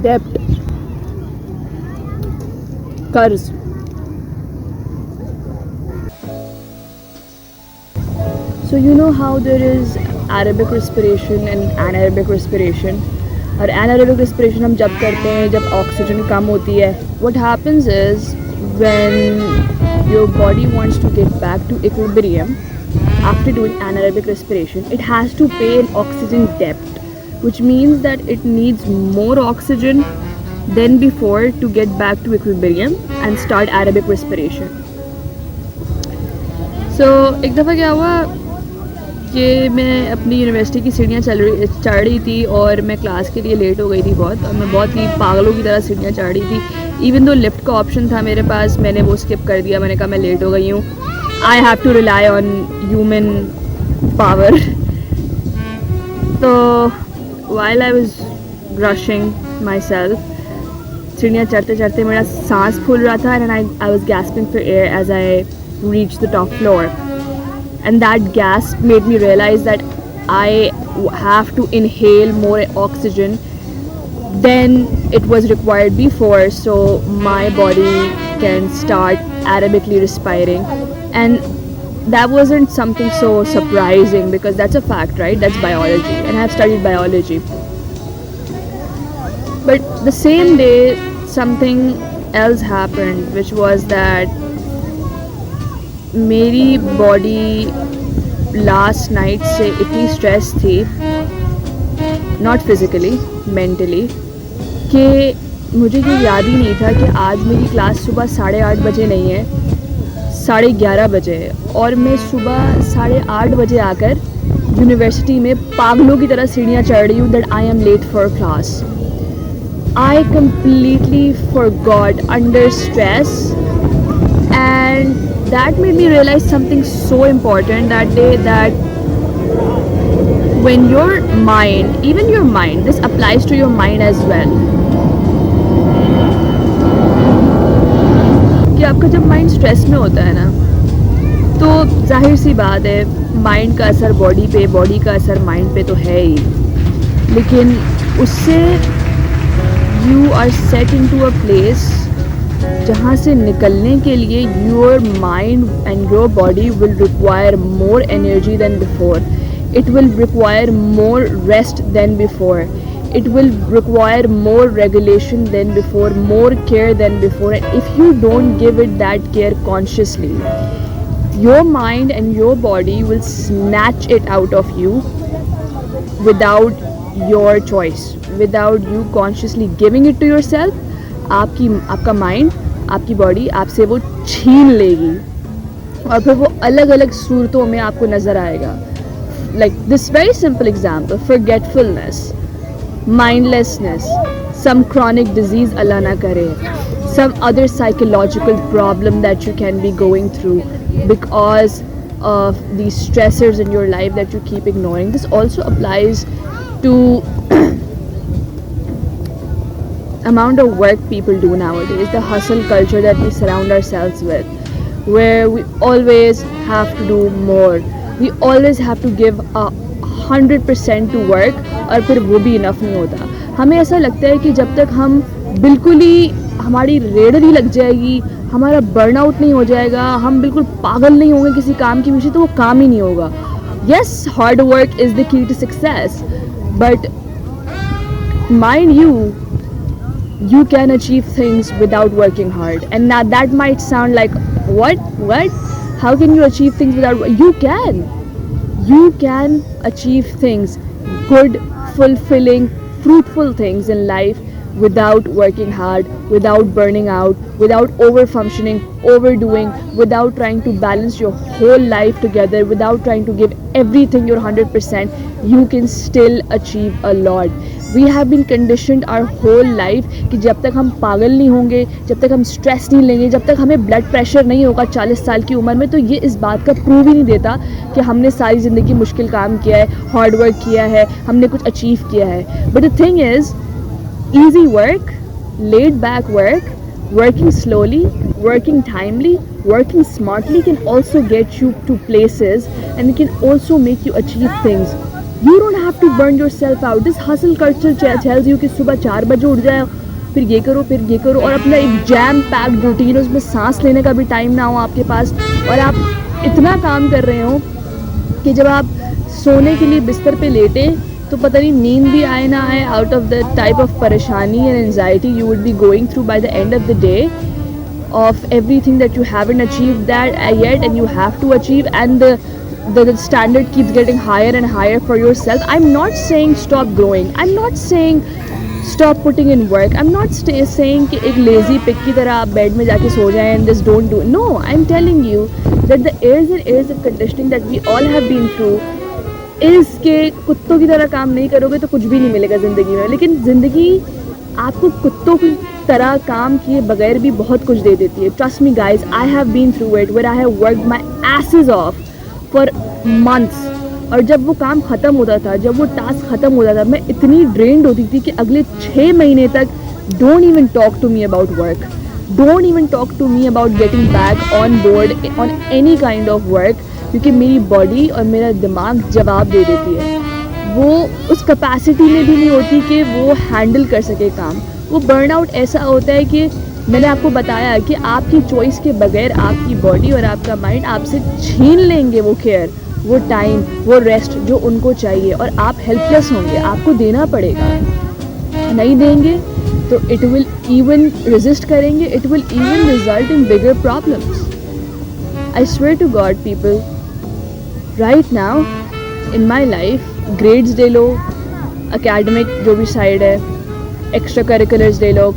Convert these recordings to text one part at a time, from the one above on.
डेप्ट, कर्ज. So you know how there is Arabic respiration and anaerobic respiration. और anaerobic respiration हम जब करते हैं जब ऑक्सीजन कम होती है. What happens is when your body wants to get back to equilibrium after doing anaerobic respiration, it has to pay an oxygen debt, which means that it needs more oxygen than before to get back to equilibrium and start aerobic respiration. So एक दफ़ा क्या हुआ कि मैं अपनी university की सीढ़ियाँ चढ़ रही थी और मैं क्लास के लिए लेट हो गई थी बहुत, और मैं बहुत ही पागलों की तरह सीढ़ियाँ चढ़ रही थी. इवन दो लिफ्ट का ऑप्शन था मेरे पास, मैंने वो स्किप कर दिया. मैंने कहा मैं लेट हो गई हूँ, I have to rely on human power. तो while I was rushing myself, सीढ़ियाँ चढ़ते चढ़ते मेरा सांस फूल रहा था and I was gasping for air as I reach the top floor. And that gasp made me realize that I have to inhale more oxygen than it was required before, so my body can start aerobically respiring. And that wasn't something so surprising because that's a fact, right? That's biology, and I have studied biology. But the same day something else happened, which was that मेरी body last night से इतनी stress थी, not physically, mentally, कि मुझे ये याद ही नहीं था कि आज मेरी क्लास सुबह 8:30 बजे नहीं है, 11:30 बजे है. और मैं सुबह 8:30 बजे आकर यूनिवर्सिटी में पागलों की तरह सीढ़ियाँ चढ़ रही हूँ that I am late for class. I completely forgot under stress, and that made me realize something so important that day, that when your mind, even your mind, this applies to your mind as well, कि आपका जब mind stress में होता है ना, तो जाहिर सी बात है माइंड का असर बॉडी पे, बॉडी का असर माइंड पे तो है ही, लेकिन उससे you are set into a place जहाँ से निकलने के लिए your mind and your body will require more energy than before. It will require more rest than before. It will require more regulation than before, more care than before. And if you don't give it that care consciously, your mind and your body will snatch it out of you without your choice, without you consciously giving it to yourself. आपका mind, आपकी body आपसे वो छीन लेगी और फिर वो अलग अलग सूरतों में आपको नज़र आएगा. Like this very simple example, forgetfulness, mindlessness, some chronic disease अल्लाह ना करे, some other psychological problem that you can be going through because of these stressors in your life that you keep ignoring. This also applies to amount of work people do nowadays, the hustle culture that we surround ourselves with, where we always have to do more, we always have to give 100% to work, और फिर वो भी enough नहीं होता. हमें ऐसा लगता है कि जब तक हम बिल्कुल ही हमारी रेड नहीं लग जाएगी, हमारा बर्नआउट नहीं हो जाएगा, हम बिल्कुल पागल नहीं होंगे किसी काम के पीछे, तो वो काम ही नहीं होगा. Yes, hard work is the key to success, but mind you can achieve things without working hard. And now that might sound like what how can you achieve things without? You can achieve things, good, fulfilling, fruitful things in life without working hard, without burning out, without over functioning, overdoing, without trying to balance your whole life together, without trying to give everything your 100%. You can still achieve a lot. We have been conditioned our whole life कि जब तक हम पागल नहीं होंगे, जब तक हम स्ट्रेस नहीं लेंगे, जब तक हमें ब्लड प्रेशर नहीं होगा 40 साल की उम्र में, तो ये इस बात का प्रूव ही नहीं देता कि हमने सारी ज़िंदगी मुश्किल काम किया है, हार्ड वर्क किया है, हमने कुछ अचीव किया है. But the thing is, easy work, laid back work, working slowly, working timely, working smartly can also get you to places, and it can also make you achieve things You don't have to burn yourself out. This hustle culture tells you कि सुबह 4 बजे उठ जाए, फिर ये करो और अपना एक जैम पैक्ड रूटीन, उसमें सांस लेने का भी टाइम ना हो आपके पास, और आप इतना काम कर रहे हो कि जब आप सोने के लिए बिस्तर पे लेटे तो पता नहीं नींद भी आए ना आए, out of the type of परेशानी and anxiety you would be going through by the end of the day of everything that you haven't achieved that yet and you have to achieve, and the standard keeps getting higher and higher for yourself. I'm not saying stop growing, I'm not saying stop putting in work, I'm not saying कि एक lazy pig की तरह आप bed में जाके सो जाएं and just don't do. No, I'm telling you that the years of conditioning that we all have been through is कि कुत्तों की तरह काम नहीं करोगे तो कुछ भी नहीं मिलेगा ज़िंदगी में, लेकिन ज़िंदगी आपको कुत्तों की तरह काम किए बगैर भी बहुत कुछ दे देती है. Trust me guys, I have been through it where I have worked my asses off for months, और जब वो काम ख़त्म होता था, जब वो टास्क ख़त्म होता था, मैं इतनी ड्रेन्ड होती थी कि अगले 6 महीने तक don't even talk to me about work, don't even talk to me about getting back on board on any kind of work, क्योंकि मेरी बॉडी और मेरा दिमाग जवाब दे देती है. वो उस कैपेसिटी में भी नहीं होती कि वो हैंडल कर सके काम. वो बर्नआउट ऐसा होता है कि मैंने आपको बताया कि आपकी चॉइस के बगैर आपकी बॉडी और आपका माइंड आपसे छीन लेंगे वो केयर, वो टाइम, वो रेस्ट जो उनको चाहिए, और आप हेल्पलेस होंगे. आपको देना पड़ेगा, नहीं देंगे तो इट विल इवन रेजिस्ट करेंगे, it will even result in bigger problems. I swear to God people, right now in my life grades ले लो, एकेडमिक जो भी साइड है, एक्स्ट्रा करिकुलर्स ले लो,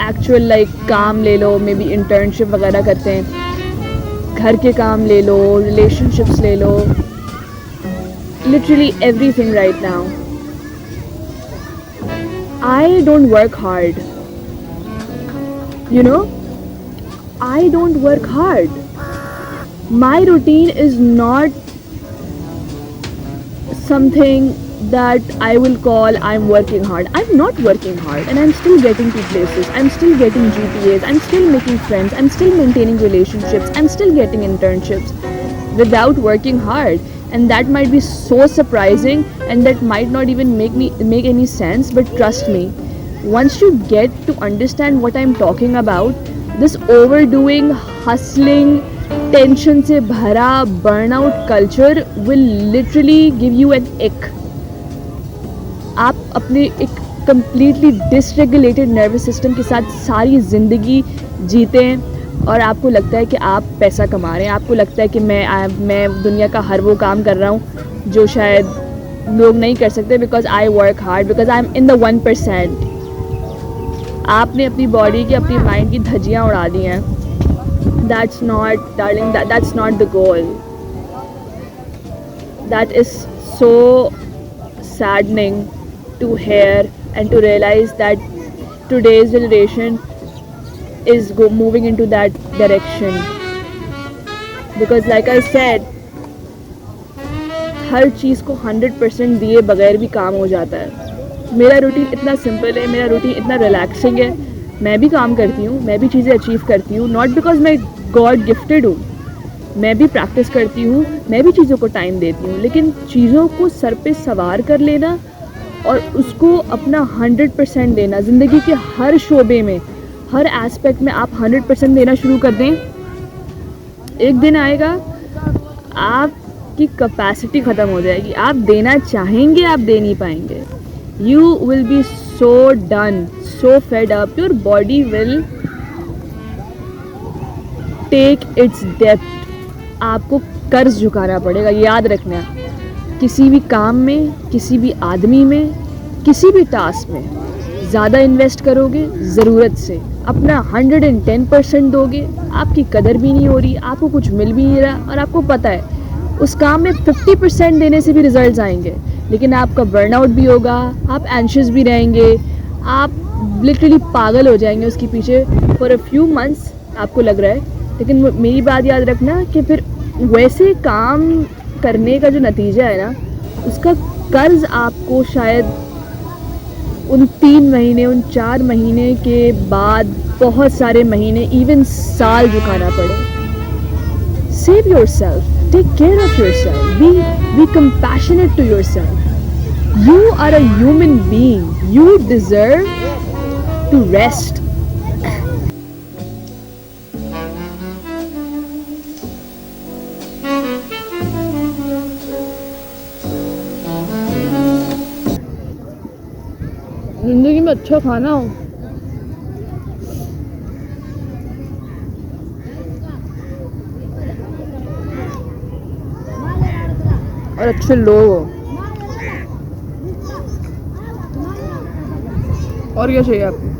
एक्चुअल लाइक काम ले लो, मे बी इंटर्नशिप वगैरह करते हैं, घर के काम ले लो, रिलेशनशिप्स ले लो, literally everything right now. I don't work hard, you know, I don't work hard. My routine is not something that I will call I'm working hard. I'm not working hard, and I'm still getting to places, I'm still getting GPAs, I'm still making friends, I'm still maintaining relationships, I'm still getting internships without working hard. And that might be so surprising, and that might not even make any sense, but trust me, once you get to understand what I'm talking about, this overdoing, hustling, tension से भरा burnout culture will literally give you an ick. आप अपने एक completely dysregulated nervous system के साथ सारी ज़िंदगी जीते हैं, और आपको लगता है कि आप पैसा कमा रहे हैं, आपको लगता है कि मैं दुनिया का हर वो काम कर रहा हूँ जो शायद लोग नहीं कर सकते, because I work hard, because I am in the 1%. आपने अपनी बॉडी की, अपनी माइंड की धज्जियाँ उड़ा दी हैं. That's not, darling, that's not the goal. That is so saddening to hear and to realize that today's generation is moving into that direction. Because like I said, हर चीज़ को 100% दिए बगैर भी काम हो जाता है. मेरा रूटीन इतना सिंपल है, मेरा रूटीन इतना रिलैक्सिंग है. मैं भी काम करती हूँ, मैं भी चीज़ें अचीव करती हूँ, नॉट बिकॉज मैं गॉड गिफ्टेड हूँ. मैं भी प्रैक्टिस करती हूँ, मैं भी चीज़ों को टाइम देती हूँ, लेकिन चीज़ों को सर पे सवार कर लेना और उसको अपना 100% देना, ज़िंदगी के हर शोबे में, हर एस्पेक्ट में आप 100% देना शुरू कर दें, एक दिन आएगा आपकी कैपेसिटी ख़त्म हो जाएगी. आप देना चाहेंगे, आप दे नहीं पाएंगे. You will be so done, so fed up, your body will take its depth. आपको कर्ज झुकाना पड़ेगा, याद रखना. किसी भी काम में, किसी भी आदमी में, किसी भी टास्क में ज़्यादा इन्वेस्ट करोगे ज़रूरत से, अपना 110% दोगे, आपकी कदर भी नहीं हो रही, आपको कुछ मिल भी नहीं रहा, और आपको पता है उस काम में 50% देने से भी रिजल्ट्स आएंगे, लेकिन आपका बर्नआउट भी होगा, आप एंशियस भी रहेंगे, आप लिटरली पागल हो जाएंगे उसके पीछे फॉर अ फ्यू मंथ्स, आपको लग रहा है. लेकिन मेरी बात याद रखना कि फिर वैसे काम करने का जो नतीजा है ना, उसका कर्ज आपको शायद उन 3 महीने, उन 4 महीने के बाद बहुत सारे महीने, इवन साल झुकाना पड़े. Save your self, take care of yourself, be compassionate to yourself. You are a human being. You deserve to rest. जिंदगी में अच्छा खाना हो और अच्छे लोग हो, और क्या चाहिए आपको?